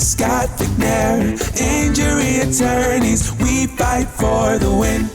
Scott McNair, injury attorneys, we fight for the win.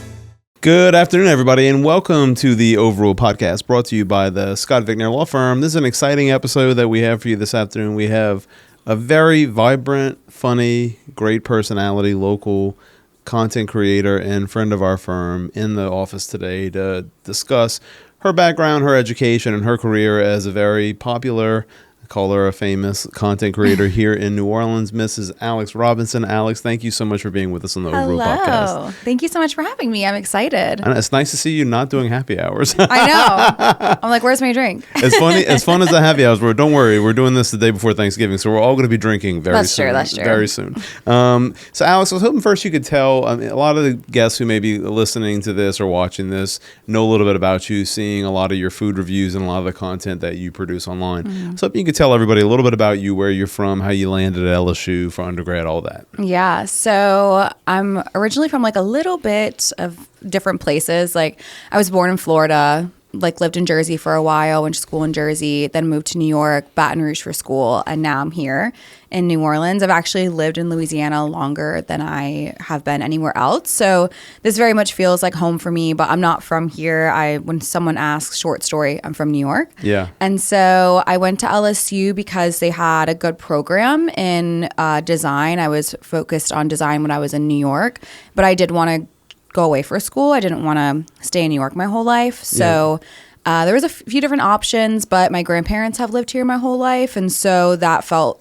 Good afternoon, everybody, and welcome to the Overrule Podcast, brought to you by the Scott McNair Law Firm. This is an exciting episode that we have for you this afternoon. We have a very vibrant, funny, great personality, local content creator and friend of our firm in the office today to discuss her background, her education, and her career as a very popular, I call her a famous content creator here in New Orleans, Mrs. Alex Robinson. Alex, thank you so much for being with us on the Overrule Podcast. Thank you so much for having me. I'm excited. And it's nice to see you not doing happy hours. I know. I'm like, where's my drink? It's funny. As fun as the happy hours were. Don't worry, we're doing this the day before Thanksgiving, so we're all going to be drinking very soon. That's true. Very soon. So, Alex, I was hoping first you could tell. A lot of the guests who may be listening to this or watching this know a little bit about you, seeing a lot of your food reviews and a lot of the content that you produce online. Mm-hmm. So, hoping you could tell everybody a little bit about you, where you're from, how you landed at LSU for undergrad, all that. Yeah. So I'm originally from like a little bit of different places. Like I was born in Florida, like lived in Jersey for a while, went to school in Jersey, then moved to New York, Baton Rouge for school, and now I'm here in New Orleans. I've actually lived in Louisiana longer than I have been anywhere else. So this very much feels like home for me, but I'm not from here. When someone asks, short story, I'm from New York. Yeah. And so I went to LSU because they had a good program in design. I was focused on design when I was in New York, but I did want to go away for school. I didn't want to stay in New York my whole life. So there was a few different options, but my grandparents have lived here my whole life. And so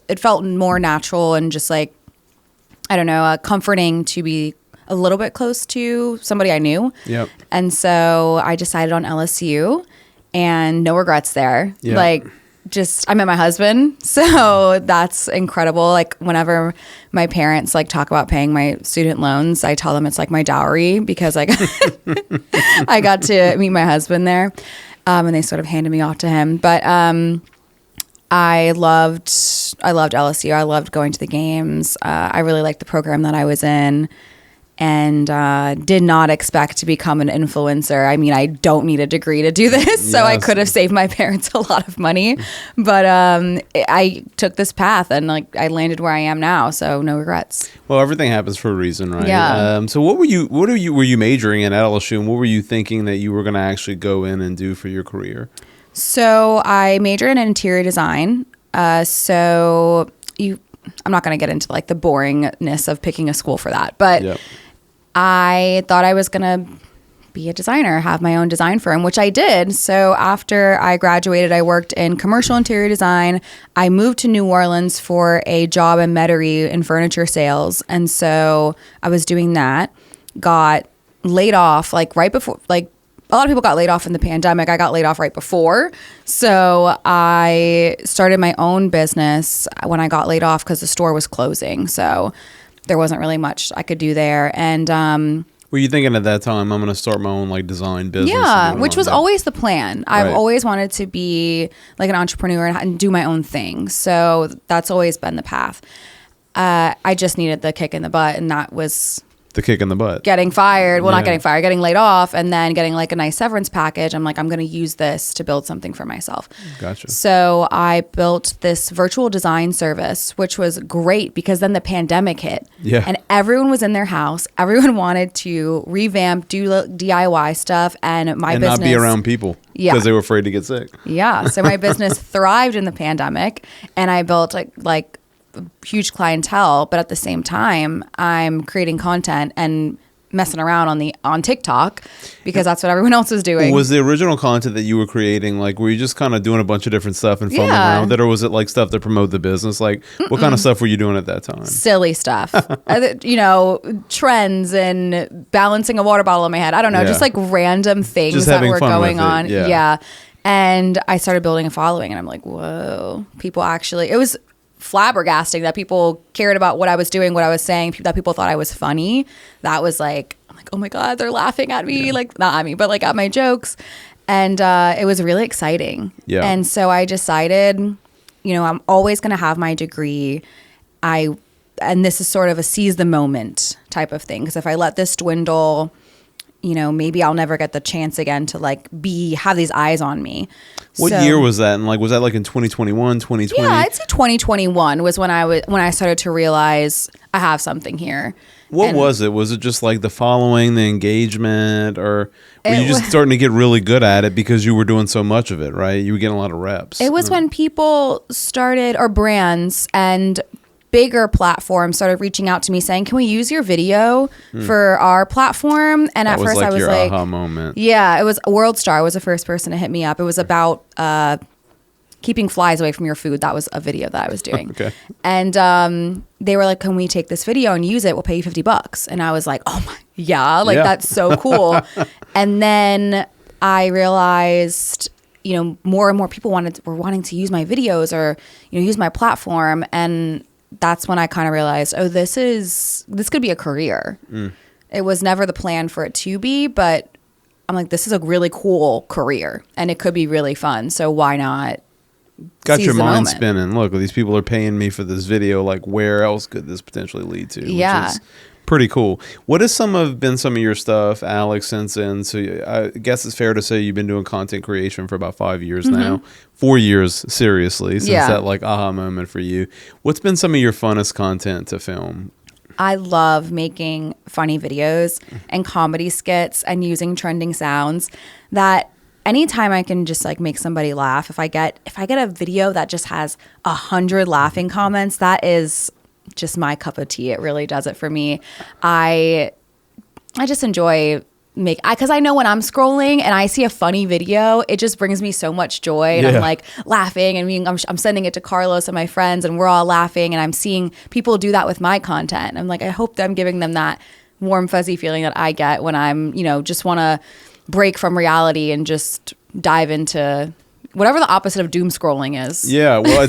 it felt more natural and just like, I don't know, comforting to be a little bit close to somebody I knew. Yep. And so I decided on LSU and no regrets there. Yep. Like, I met my husband, so that's incredible. Like whenever my parents like talk about paying my student loans, I tell them it's like my dowry because like I got to meet my husband there, and they sort of handed me off to him. But I loved LSU. I loved going to the games. I really liked the program that I was in. And did not expect to become an influencer. I mean, I don't need a degree to do this, so I could have saved my parents a lot of money. But I took this path, and like I landed where I am now, so no regrets. Well, everything happens for a reason, right? Yeah. So were you majoring in at LSU, and what were you thinking that you were going to actually go in and do for your career? So I majored in interior design. I'm not going to get into like the boringness of picking a school for that, but. Yep. I thought I was going to be a designer, have my own design firm, which I did. So after I graduated, I worked in commercial interior design. I moved to New Orleans for a job in Metairie in furniture sales. And so I was doing that, got laid off like right before, like a lot of people got laid off in the pandemic. I got laid off right before. So I started my own business when I got laid off because the store was closing. So there wasn't really much I could do there. And were you thinking at that time, I'm going to start my own like design business? Yeah, which was always the plan. I've always wanted to be like an entrepreneur and do my own thing. So that's always been the path. I just needed the kick in the butt, and that was the kick in the butt. Getting fired. Well, not getting fired, getting laid off, and then getting like a nice severance package. I'm like, I'm going to use this to build something for myself. Gotcha. So I built this virtual design service, which was great because then the pandemic hit. Yeah. And everyone was in their house. Everyone wanted to revamp, do DIY stuff, and my business. And not be around people. Yeah. Because they were afraid to get sick. Yeah. So my business thrived in the pandemic, and I built like huge clientele, but at the same time I'm creating content and messing around on TikTok because that's what everyone else was doing. Was the original content that you were creating, like, were you just kind of doing a bunch of different stuff and filming around it, or was it like stuff to promote the business? Like, what kind of stuff were you doing at that time? Silly stuff. Trends and balancing a water bottle in my head. I don't know, just like random things that were going on. Yeah. And I started building a following, and I'm like, whoa, people actually, it was flabbergasting that people cared about what I was doing, what I was saying, that people thought I was funny. That was like, I'm like, oh my God, they're laughing at me. Like, not at me, but like at my jokes. And it was really exciting. Yeah. And so I decided, I'm always going to have my degree. And this is sort of a seize the moment type of thing. Because if I let this dwindle, maybe I'll never get the chance again to like have these eyes on me. What year was that? And like, was that like in 2021, 2020? Yeah, I'd say 2021 was when I started to realize I have something here. What was it? Was it just like the following, the engagement, or were you just starting to get really good at it because you were doing so much of it, right? You were getting a lot of reps. It was when people started, or brands and bigger platforms started reaching out to me saying, can we use your video for our platform? And at first I was your like, aha moment. Yeah, it was World Star was the first person to hit me up. It was about keeping flies away from your food. That was a video that I was doing. Okay. And they were like, can we take this video and use it? We'll pay you $50. And I was like, oh my, yeah, that's so cool. And then I realized, more and more people were wanting to use my videos or, use my platform. And that's when I kind of realized, this could be a career. It was never the plan for it to be, but I'm like, this is a really cool career and it could be really fun. So why not? Got your mind spinning. Look, these people are paying me for this video. Like, where else could this potentially lead to? Yeah. Which is pretty cool. What has been some of your stuff, Alex, since then? So I guess it's fair to say you've been doing content creation for about 5 years now. 4 years, seriously, since that like aha moment for you. What's been some of your funnest content to film? I love making funny videos and comedy skits and using trending sounds that anytime I can just like make somebody laugh, if I get a video that just has 100 laughing comments, that is just my cup of tea. It really does it for me. I just enjoy because I know when I'm scrolling and I see a funny video, it just brings me so much joy, and I'm like laughing, and I'm sending it to Carlos and my friends, and we're all laughing, and I'm seeing people do that with my content. And I'm like, I hope that I'm giving them that warm fuzzy feeling that I get when I'm just want to break from reality and just dive into whatever the opposite of doom scrolling is. Yeah, well,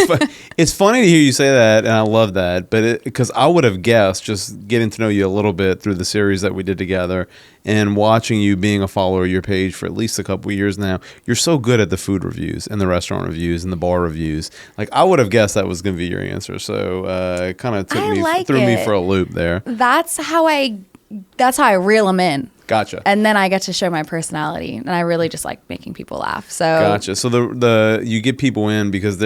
it's funny to hear you say that, and I love that. But because I would have guessed, just getting to know you a little bit through the series that we did together, and watching you being a follower of your page for at least a couple of years now, you're so good at the food reviews and the restaurant reviews and the bar reviews. Like, I would have guessed that was going to be your answer. So it kind of threw me for a loop there. That's how I reel them in. Gotcha. And then I get to show my personality, and I really just like making people laugh. So gotcha. So you get people in because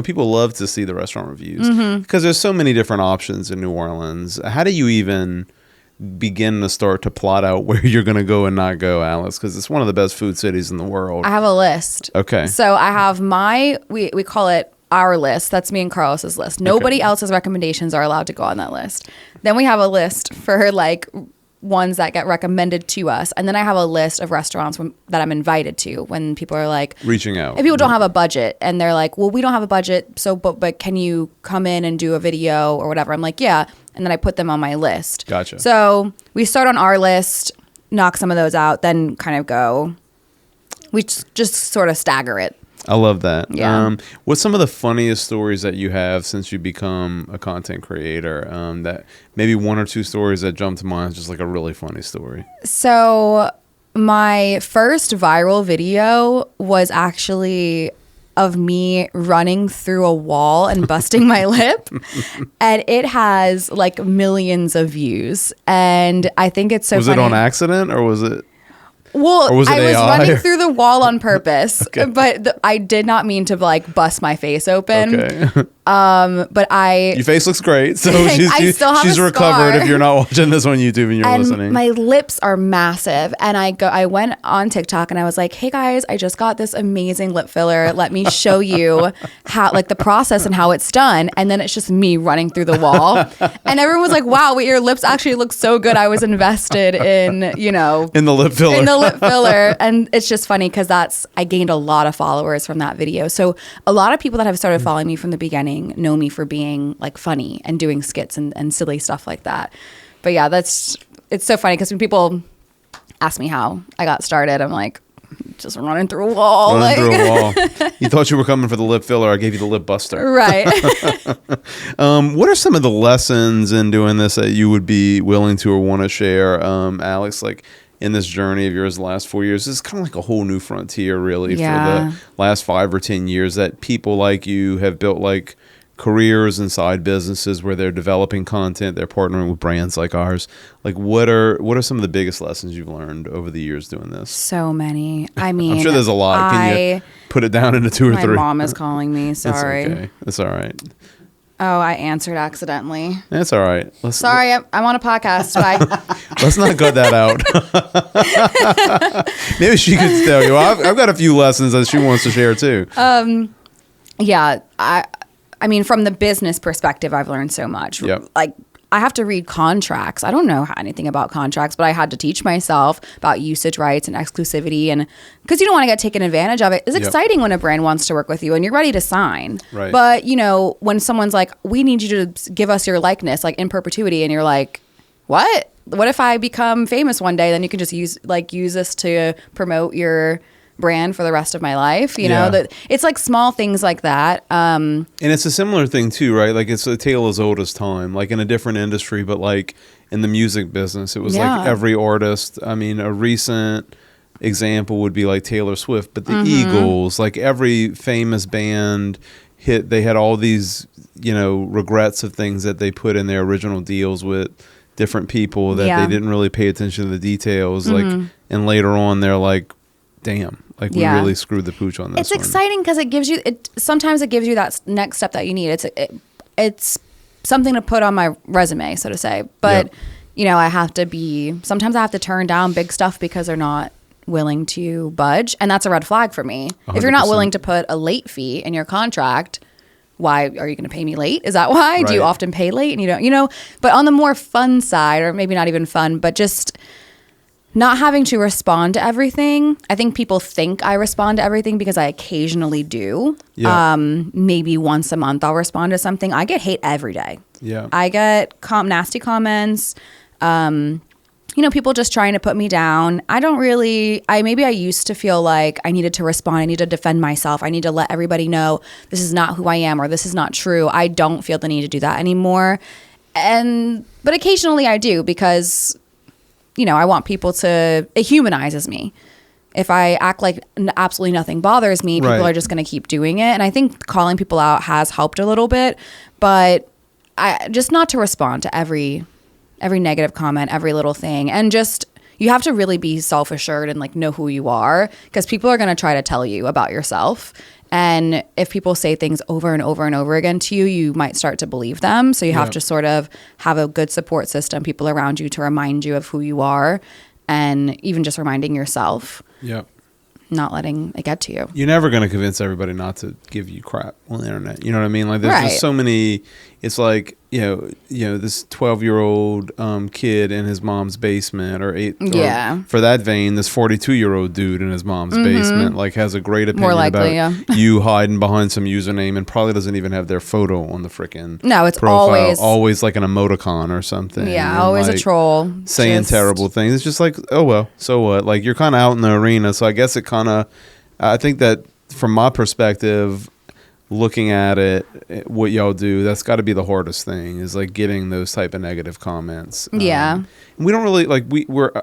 people love to see the restaurant reviews because there's so many different options in New Orleans. How do you even begin to start to plot out where you're going to go and not go, Alice? Because it's one of the best food cities in the world. I have a list. Okay. So I have we call it our list. That's me and Carlos's list. Nobody else's recommendations are allowed to go on that list. Then we have a list for like ones that get recommended to us, and then I have a list of restaurants that I'm invited to when people are like reaching out. If people don't have a budget and they're like, well, we don't have a budget, so but can you come in and do a video or whatever? I'm like, yeah, and then I put them on my list. Gotcha. So we start on our list, knock some of those out, then kind of go. We just sort of stagger it. I love that. Yeah. What's some of the funniest stories that you have since you become a content creator? That maybe one or two stories that jump to mind, just like a really funny story. So my first viral video was actually of me running through a wall and busting my lip, and it has like millions of views. And I think it's so. Was funny. it on accident or was it? Well, I was running through the wall on purpose, okay. But I did not mean to like bust my face open. Okay. But your face looks great, so she's recovered. Scar. If you're not watching this on YouTube and you're listening, my lips are massive, and I went on TikTok and I was like, "Hey guys, I just got this amazing lip filler. Let me show you how like the process and how it's done." And then it's just me running through the wall, and everyone was like, "Wow, wait, your lips actually look so good." I was invested in in the lip filler. And it's just funny because I gained a lot of followers from that video. So a lot of people that have started following me from the beginning know me for being like funny and doing skits and silly stuff like that. But yeah, it's so funny because when people ask me how I got started, I'm like, just running through a wall. You thought you were coming for the lip filler. I gave you the lip buster. Right. What are some of the lessons in doing this that you would be willing to or want to share, Alex? Like, in this journey of yours the last 4 years, it's kind of like a whole new frontier, really, for the last 5 or 10 years that people like you have built like careers and side businesses where they're developing content, they're partnering with brands like ours. Like, what are some of the biggest lessons you've learned over the years doing this? So many. I mean, I'm sure there's a lot. Can you put it down into two or three? My mom is calling me. Sorry. It's okay. It's all right. Oh, I answered accidentally. That's all right. Sorry, I'm on a podcast. Bye. Let's not cut that out. Maybe she could tell you. I've got a few lessons that she wants to share too. Yeah, I mean, from the business perspective, I've learned so much. Yep. Like, I have to read contracts. I don't know anything about contracts, but I had to teach myself about usage rights and exclusivity, and because you don't want to get taken advantage of it. It's exciting when a brand wants to work with you and you're ready to sign. Right. But, you know, when someone's like, we need you to give us your likeness, like in perpetuity, and you're like, what? What if I become famous one day? Then you can just use this to promote your brand for the rest of my life. You know, that it's like small things like that. And it's a similar thing too, right? Like, it's a tale as old as time, like in a different industry, but like in the music business, it was like every artist. I mean, a recent example would be like Taylor Swift, but the Eagles, like every famous band they had all these, you know, regrets of things that they put in their original deals with different people that they didn't really pay attention to the details. Like, and later on they're like, damn, like we really screwed the pooch on this. It's exciting because it gives you sometimes it gives you that next step that you need. It's something to put on my resume, so to say. But you know, sometimes I have to turn down big stuff because they're not willing to budge, and that's a red flag for me. 100%. If you're not willing to put a late fee in your contract, why are you going to pay me late? Is that why? Right. Do you often pay late and you don't, you know? But on the more fun side, or maybe not even fun, but just not having to respond to everything. I think people think I respond to everything because I occasionally do. Yeah. Maybe once a month I'll respond to something. I get hate every day. Yeah. I get nasty comments. You know, people just trying to put me down. I used to feel like I needed to respond. I need to defend myself. I need to let everybody know this is not who I am or this is not true. I don't feel the need to do that anymore. But occasionally I do because, you know, I want people it humanizes me. If I act like absolutely nothing bothers me, people are just going to keep doing it. And I think calling people out has helped a little bit, but just not to respond to every negative comment, every little thing. And just, you have to really be self-assured and like know who you are, because people are going to try to tell you about yourself. And if people say things over and over and over again to you, you might start to believe them. So you have to sort of have a good support system, people around you to remind you of who you are, and even just reminding yourself. Yep. Not letting it get to you. You're never going to convince everybody not to give you crap on the internet. You know what I mean? Like, there's just so many. It's like, you know, this 12-year-old kid in his mom's basement, or for that vein, this 42-year-old dude in his mom's basement, like, has a great opinion about you hiding behind some username and probably doesn't even have their photo on the frickin' profile. Always like an emoticon or something. Yeah, always like a troll. Saying terrible things. It's just like, oh, well, so what? Like, you're kind of out in the arena, so I guess it kind of, I think that from my perspective, looking at it, what y'all do, that's got to be the hardest thing, is like getting those type of negative comments. We don't really like,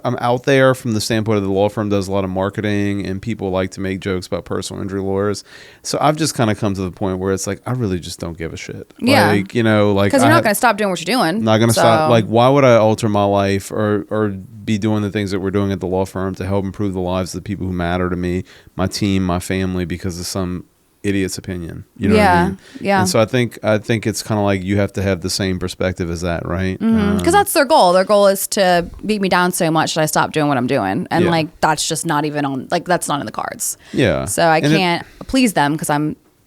I'm out there from the standpoint of the law firm does a lot of marketing, and people like to make jokes about personal injury lawyers. So I've just kind of come to the point where it's like, I really just don't give a shit. Like, you know, like, because you're not going to stop doing what you're doing. Not going to stop. Like, why would I alter my life or be doing the things that we're doing at the law firm to help improve the lives of the people who matter to me, my team, my family, because of some idiot's opinion? You know what I mean? Yeah. And so I think it's kind of like you have to have the same perspective as that, right? Because that's their goal. Their goal is to beat me down so much that I stop doing what I'm doing, and like, that's just not even on, like, that's not in the cards. Yeah. So I can't please them because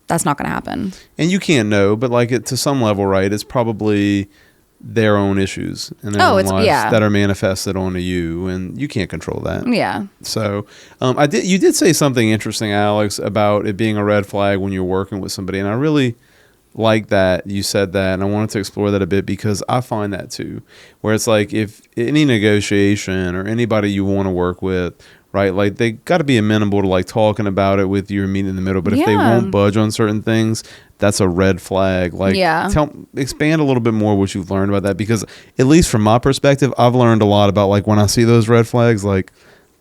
that's not going to happen. And you can't know, but like, to some level, right? It's probably their own issues and their own lives that are manifested onto you, and you can't control that. Yeah. So you did say something interesting, Alex, about it being a red flag when you're working with somebody, and I really like that you said that, and I wanted to explore that a bit, because I find that too, where it's like, if any negotiation or anybody you want to work with, right, like, they got to be amenable to like talking about it with you and meeting in the middle. But if they won't budge on certain things, that's a red flag. Like, expand a little bit more what you've learned about that, because at least from my perspective, I've learned a lot about, like, when I see those red flags, like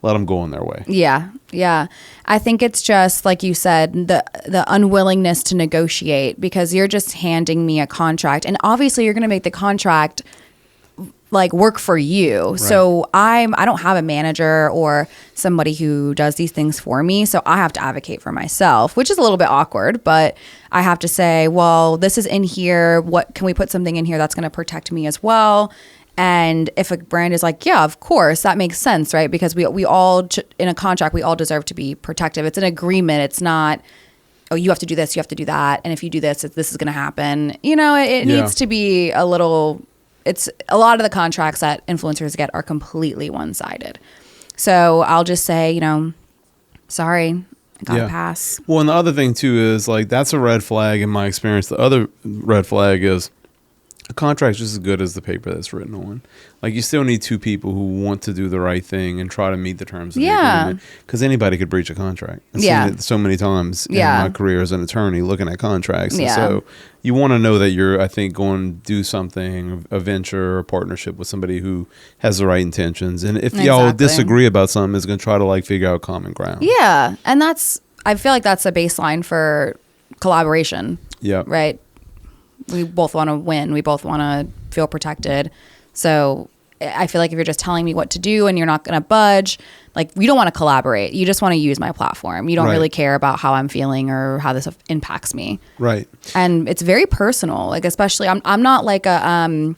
let them go on their way. Yeah. Yeah. I think it's just like you said, the unwillingness to negotiate, because you're just handing me a contract, and obviously you're going to make the contract like work for you. Right. So I don't have a manager or somebody who does these things for me. So I have to advocate for myself, which is a little bit awkward, but I have to say, well, this is in here. What can we put something in here that's going to protect me as well? And if a brand is like, yeah, of course, that makes sense, right? Because we all, in a contract, we all deserve to be protective. It's an agreement. It's not, oh, you have to do this, you have to do that. And if you do this, this is going to happen. You know, it needs to be a little... It's a lot of the contracts that influencers get are completely one-sided. So I'll just say, you know, sorry, I got to pass. Well, and the other thing too is like, that's a red flag in my experience. The other red flag is a contract's just as good as the paper that's written on. Like, you still need two people who want to do the right thing and try to meet the terms of the agreement. Because anybody could breach a contract. I've seen it so many times in my career as an attorney looking at contracts. And so you want to know that you're, I think, going to do something, a venture or a partnership with somebody who has the right intentions. And if y'all disagree about something, it's going to try to like figure out common ground. Yeah. And I feel like that's a baseline for collaboration. Yeah. Right? We both want to win. We both want to feel protected. So I feel like if you're just telling me what to do and you're not going to budge, like, we don't want to collaborate. You just want to use my platform. You don't really care about how I'm feeling or how this impacts me. Right. And it's very personal. Like, especially I'm not like a,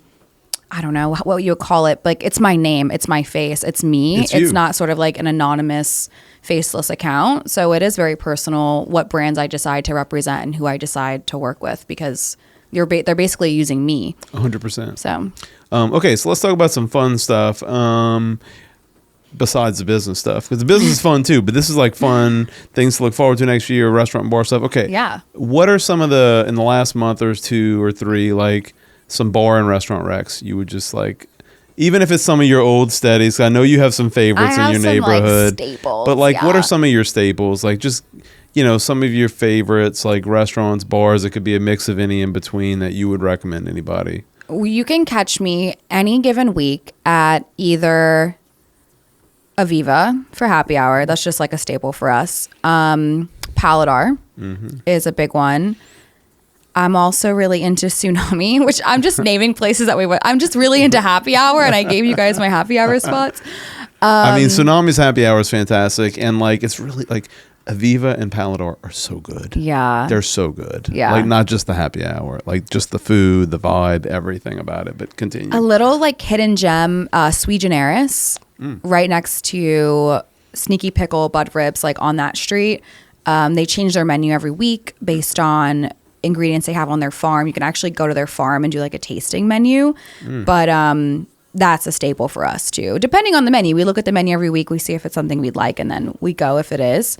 I don't know what you would call it. Like, it's my name. It's my face. It's me. It's not sort of like an anonymous, faceless account. So it is very personal what brands I decide to represent and who I decide to work with, because they're basically using me. 100%. So, okay, so let's talk about some fun stuff besides the business stuff, because the business is fun too. But this is like fun things to look forward to next year, restaurant and bar stuff. Okay, yeah. What are some of the in the last month or two or three, like some bar and restaurant recs you would just like? Even if it's some of your old steadies, I know you have some favorites in your neighborhood. Like, staples, but like, what are some of your staples? Like, just, you know, some of your favorites, like restaurants, bars. It could be a mix of any in between that you would recommend anybody. You can catch me any given week at either Aviva for happy hour. That's just like a staple for us. Paladar is a big one. I'm also really into Tsunami, which I'm just naming places that we went. I'm just really into happy hour, and I gave you guys my happy hour spots. I mean, Tsunami's happy hour is fantastic, and like, it's really like Aviva and Paladar are so good. Yeah, they're so good. Yeah, like not just the happy hour, like just the food, the vibe, everything about it. But continue. A little like hidden gem, Sui Generis, right next to Sneaky Pickle Bud Ribs, like on that street. They change their menu every week based on ingredients they have on their farm. You can actually go to their farm and do like a tasting menu, but that's a staple for us too. Depending on the menu, we look at the menu every week, we see if it's something we'd like, and then we go if it is.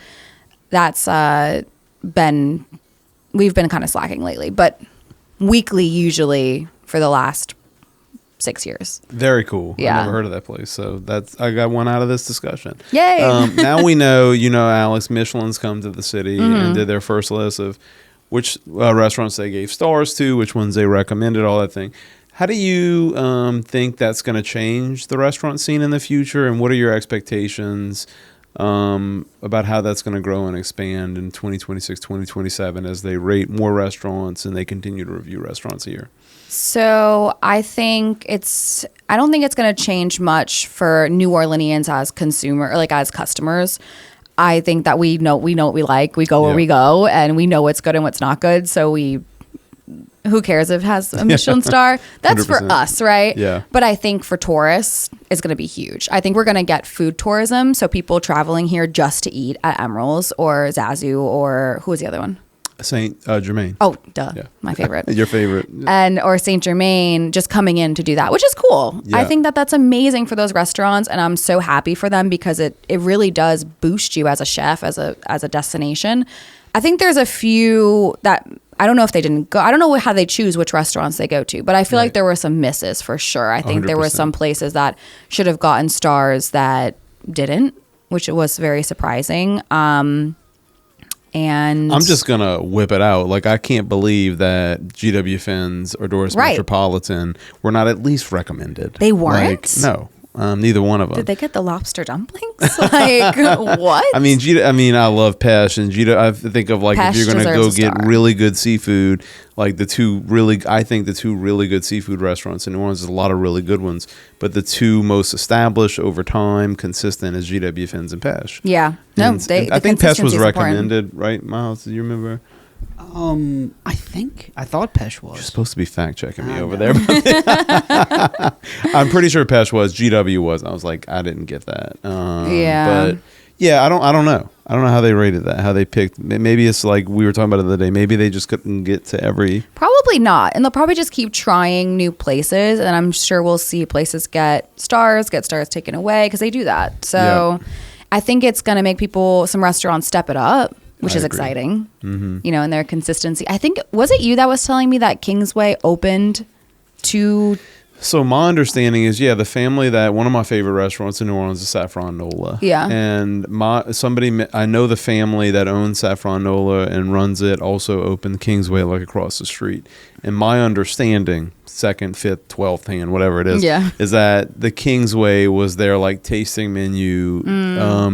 That's we've been kind of slacking lately, but weekly usually for the last 6 years. Very cool. Yeah. I never heard of that place, so I got one out of this discussion. Yay. Now we know, Alex, Michelin's come to the city and did their first list of which restaurants they gave stars to, which ones they recommended, all that thing. How do you think that's going to change the restaurant scene in the future, and what are your expectations about how that's going to grow and expand in 2026, 2027 as they rate more restaurants and they continue to review restaurants here? So I don't think it's going to change much for New Orleanians as as customers. I think that we know what we like. We go where we go, and we know what's good and what's not good. So who cares if it has a Michelin star? That's 100%. For us, right? Yeah. But I think for tourists, it's going to be huge. I think we're going to get food tourism. So people traveling here just to eat at Emeril's or Zazu, or who was the other one? Saint Germain. Oh, duh. Yeah. My favorite. Your favorite. Or Saint Germain, just coming in to do that, which is cool. Yeah. I think that that's amazing for those restaurants, and I'm so happy for them, because it really does boost you as a chef, as a destination. I think there's a few that I don't know if they didn't go. I don't know how they choose which restaurants they go to, but I feel like there were some misses for sure. I think 100%. There were some places that should have gotten stars that didn't, which was very surprising. And I'm just going to whip it out. Like, I can't believe that GW Fins or Doris Metropolitan were not at least recommended. They weren't? Like, no. Neither one of them. Did they get the lobster dumplings? Like, what? I mean, Gita, I love Pesh, and Gita, I think of like, Pesh if you're going to go deserves a get star. really good seafood, like the two really good seafood restaurants in New Orleans, there's a lot of really good ones, but the two most established over time, consistent, is GW Fins and Pesh. Yeah. No, And I think Pesh was recommended, right, Miles? Do you remember? I thought Pesh was. You're supposed to be fact checking me over there. I'm pretty sure Pesh was. GW was. I was like, I didn't get that. But yeah, I don't know. I don't know how they rated that. How they picked. Maybe it's like we were talking about the other day. Maybe they just couldn't get to every. Probably not. And they'll probably just keep trying new places. And I'm sure we'll see places get stars taken away because they do that. So I think it's going to make some restaurants step it up, which is exciting, in their consistency. I think, was it you that was telling me that Kingsway opened to... So my understanding is, the family one of my favorite restaurants in New Orleans is Saffron NOLA. Yeah. And I know the family that owns Saffron NOLA and runs it also opened Kingsway like across the street. And my understanding, 2nd, 5th, 12th hand, whatever it is, is that the Kingsway was their like tasting menu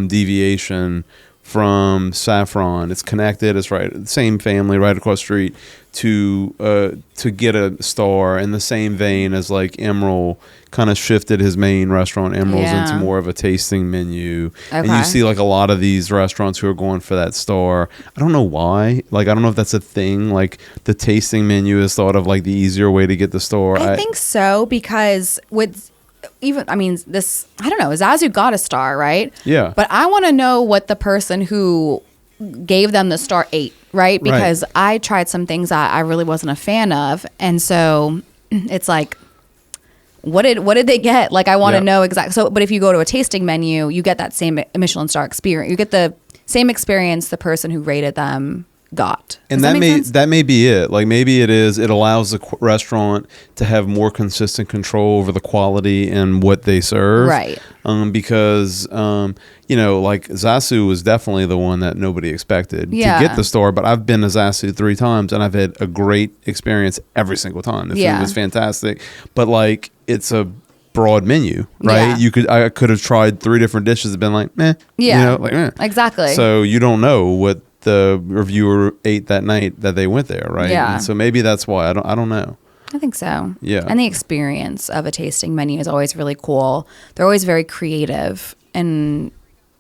deviation from Saffron. It's connected. It's right, same family, right across the street, to get a star in the same vein as like Emerald kind of shifted his main restaurant, Emerald's, into more of a tasting menu. Okay. And you see like a lot of these restaurants who are going for that star. I don't know why. Like, I don't know if that's a thing. Like, the tasting menu is thought of like the easier way to get the star. I think so, because I don't know, Zazu got a star, right? Yeah. But I want to know what the person who gave them the star ate, right? Because I tried some things that I really wasn't a fan of. And so it's like, what did they get? Like, I want to know exactly. So, but if you go to a tasting menu, you get that same Michelin star experience. You get the same experience the person who rated them got. And that may be it. Like, maybe it allows the restaurant to have more consistent control over the quality and what they serve. Right. Because like Zasu was definitely the one that nobody expected to get the star, but I've been to Zasu 3 times and I've had a great experience every single time. The food was fantastic, but like, it's a broad menu, right? I could have tried 3 different dishes and been like, meh. Exactly. So you don't know what the reviewer ate that night that they went there, right? Yeah. And so maybe that's why. I don't know. I think so. Yeah. And the experience of a tasting menu is always really cool. They're always very creative in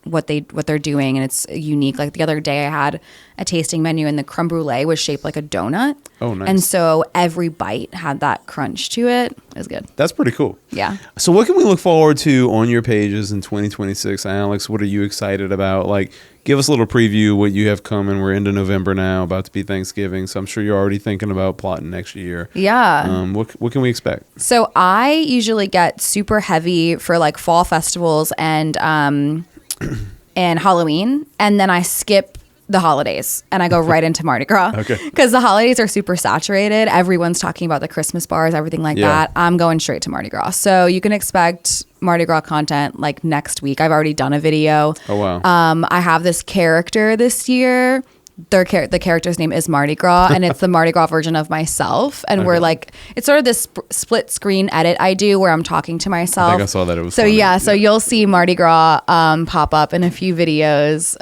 what they're doing, and it's unique. Like the other day I had a tasting menu and the creme brulee was shaped like a donut. Oh, nice. And so every bite had that crunch to it. It was good. That's pretty cool. Yeah. So what can we look forward to on your pages in 2026, Alex? What are you excited about? Like, give us a little preview what you have coming. We're into November now, about to be Thanksgiving, so I'm sure you're already thinking about plotting next year. Yeah. What can we expect? So I usually get super heavy for like fall festivals and Halloween, and then I skip the holidays and I go right into Mardi Gras. Okay. Because the holidays are super saturated. Everyone's talking about the Christmas bars, everything like that. I'm going straight to Mardi Gras. So you can expect Mardi Gras content like next week. I've already done a video. Oh, wow. I have this character this year. The character's name is Mardi Gras, and it's the Mardi Gras version of myself. And we're like, it's sort of this split screen edit I do where I'm talking to myself. I think I saw that. It was so funny. So you'll see Mardi Gras pop up in a few videos,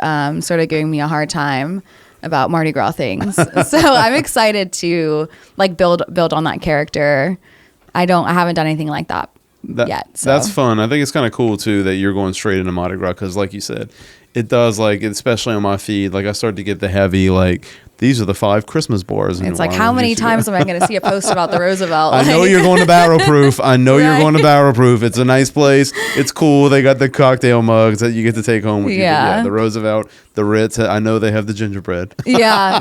sort of giving me a hard time about Mardi Gras things. So I'm excited to like build on that character. I haven't done anything like that yet. So. That's fun. I think it's kind of cool too that you're going straight into Mardi Gras, because like you said, it does, like, especially on my feed, like I start to get the heavy, like, these are the 5 Christmas bars. It's like, how many times am I going to see a post about the Roosevelt? I know you're going to Barrel Proof. I know you're going to Barrel Proof. It's a nice place. It's cool. They got the cocktail mugs that you get to take home with you. But yeah, the Roosevelt, the Ritz. I know they have the gingerbread. Yeah.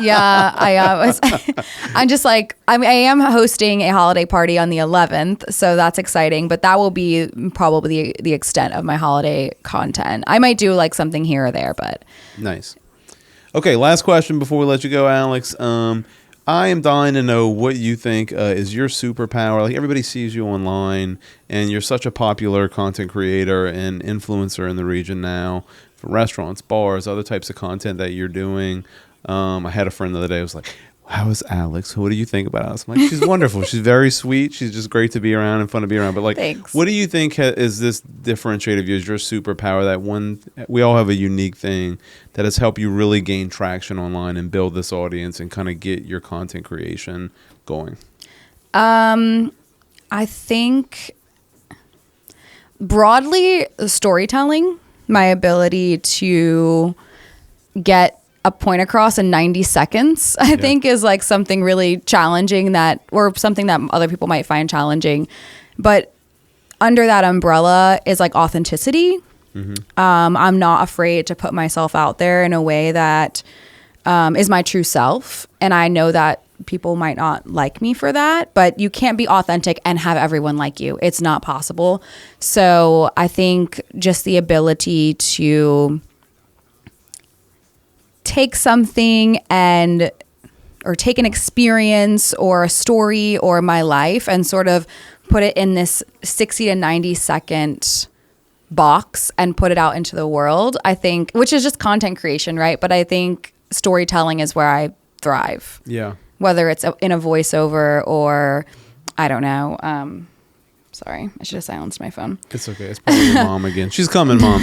I'm just like, I am hosting a holiday party on the 11th, so that's exciting. But that will be probably the extent of my holiday content. I might do like something here or there, but nice. Okay, last question before we let you go, Alex. I am dying to know what you think is your superpower. Like, everybody sees you online, and you're such a popular content creator and influencer in the region now for restaurants, bars, other types of content that you're doing. I had a friend the other day who was like, how is Alex? What do you think about Alex? I'm like, she's wonderful. She's very sweet. She's just great to be around and fun to be around. But like, Thanks. what do you think is this differentiator of yours, your superpower, that one, we all have a unique thing that has helped you really gain traction online and build this audience and kind of get your content creation going? I think broadly storytelling, my ability to get a point across in 90 seconds, I think is like something really challenging or something that other people might find challenging. But under that umbrella is like authenticity. I'm not afraid to put myself out there in a way that is my true self. And I know that people might not like me for that, but you can't be authentic and have everyone like you. It's not possible. So I think just the ability to take something or take an experience or a story or my life and sort of put it in this 60 to 90 second box and put it out into the world, I think, which is just content creation, right? But I think storytelling is where I thrive. Yeah. Whether it's in a voiceover or, I don't know. Sorry, I should have silenced my phone. It's okay. It's probably your mom again. She's coming, Mom.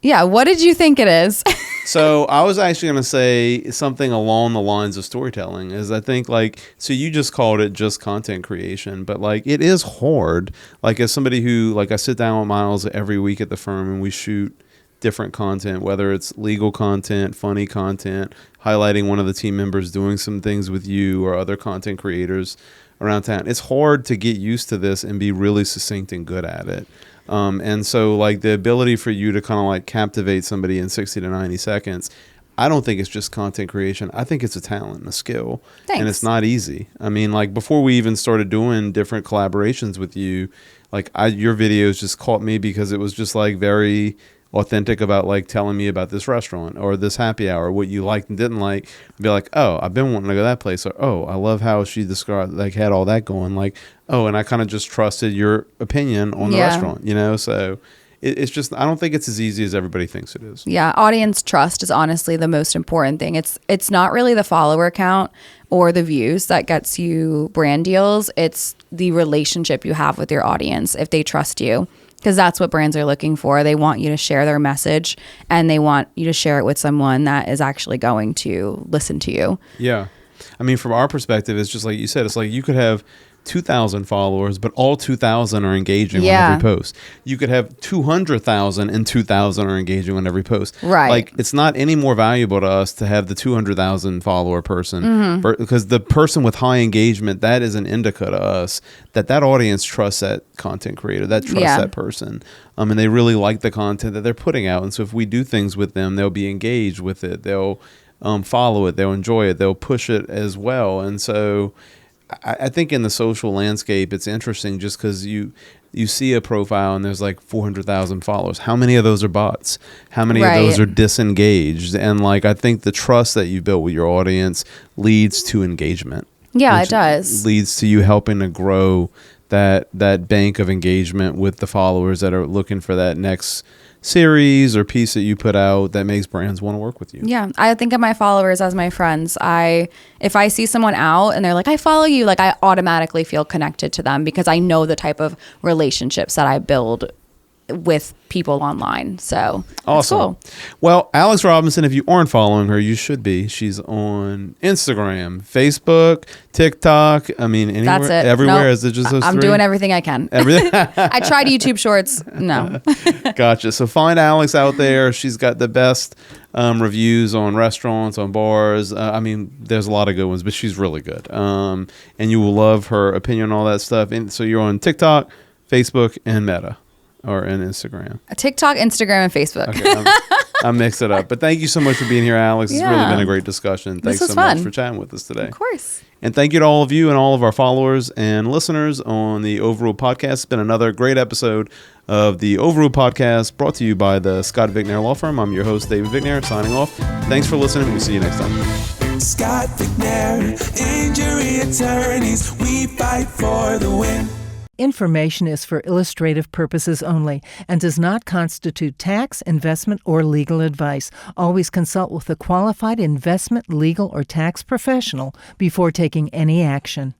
Yeah, what did you think it is? So I was actually going to say something along the lines of storytelling. Is I think like, so you just called it just content creation, but like it is hard. Like as somebody who, like, I sit down with Miles every week at the firm and we shoot different content, whether it's legal content, funny content, highlighting one of the team members doing some things with you or other content creators around town. It's hard to get used to this and be really succinct and good at it. And so like the ability for you to kind of like captivate somebody in 60 to 90 seconds, I don't think it's just content creation. I think it's a talent and a skill. Thanks. And it's not easy. I mean, like before we even started doing different collaborations with you, like your videos just caught me because it was just like very authentic about like telling me about this restaurant or this happy hour, what you liked and didn't like. Be like, oh, I've been wanting to go to that place, or oh, I love how she described, like, had all that going, like, oh, and I kind of just trusted your opinion on the restaurant, you know. So it's just, I don't think it's as easy as everybody thinks it is. Yeah, audience trust is honestly the most important thing. It's not really the follower count or the views that gets you brand deals. It's the relationship you have with your audience, if they trust you. Because that's what brands are looking for. They want you to share their message and they want you to share it with someone that is actually going to listen to you. Yeah. I mean, from our perspective, it's just like you said, it's like you could have 2,000 followers, but all 2,000 are engaging on every post. You could have 200,000 and 2,000 are engaging on every post. Right. Like, it's not any more valuable to us to have the 200,000 follower person because the person with high engagement, that is an indica to us that audience trusts that content creator, that trusts that person. And they really like the content that they're putting out. And so if we do things with them, they'll be engaged with it. They'll follow it. They'll enjoy it. They'll push it as well. And so I think in the social landscape, it's interesting just because you see a profile and there's like 400,000 followers. How many of those are bots? How many of those are disengaged? And like, I think the trust that you built with your audience leads to engagement. Yeah, it does. Leads to you helping to grow that bank of engagement with the followers that are looking for that next series or piece that you put out that makes brands want to work with you. Yeah, I think of my followers as my friends. If I see someone out and they're like, I follow you, like I automatically feel connected to them because I know the type of relationships that I build with people online. So awesome. Cool. Well, Alex Robinson, if you aren't following her, you should be. She's on Instagram, Facebook, TikTok. I mean, anywhere, that's it. everywhere. Nope. Is it just those I'm three? doing everything I can. Everything. I tried YouTube Shorts. No. Gotcha. So find Alex out there. She's got the best reviews on restaurants, on bars. I mean, there's a lot of good ones, but she's really good. And you will love her opinion on all that stuff. And so you're on TikTok, Facebook, and Meta. Or in Instagram. TikTok, Instagram, and Facebook. Okay, I mixed it up. But thank you so much for being here, Alex. It's really been a great discussion. Thanks so much for chatting with us today. Of course. And thank you to all of you and all of our followers and listeners on the Overrule Podcast. It's been another great episode of the Overrule Podcast brought to you by the Scott Vigner Law Firm. I'm your host, David Vigner, signing off. Thanks for listening. We'll see you next time. Scott Vigner, injury attorneys, we fight for the win. Information is for illustrative purposes only and does not constitute tax, investment, or legal advice. Always consult with a qualified investment, legal, or tax professional before taking any action.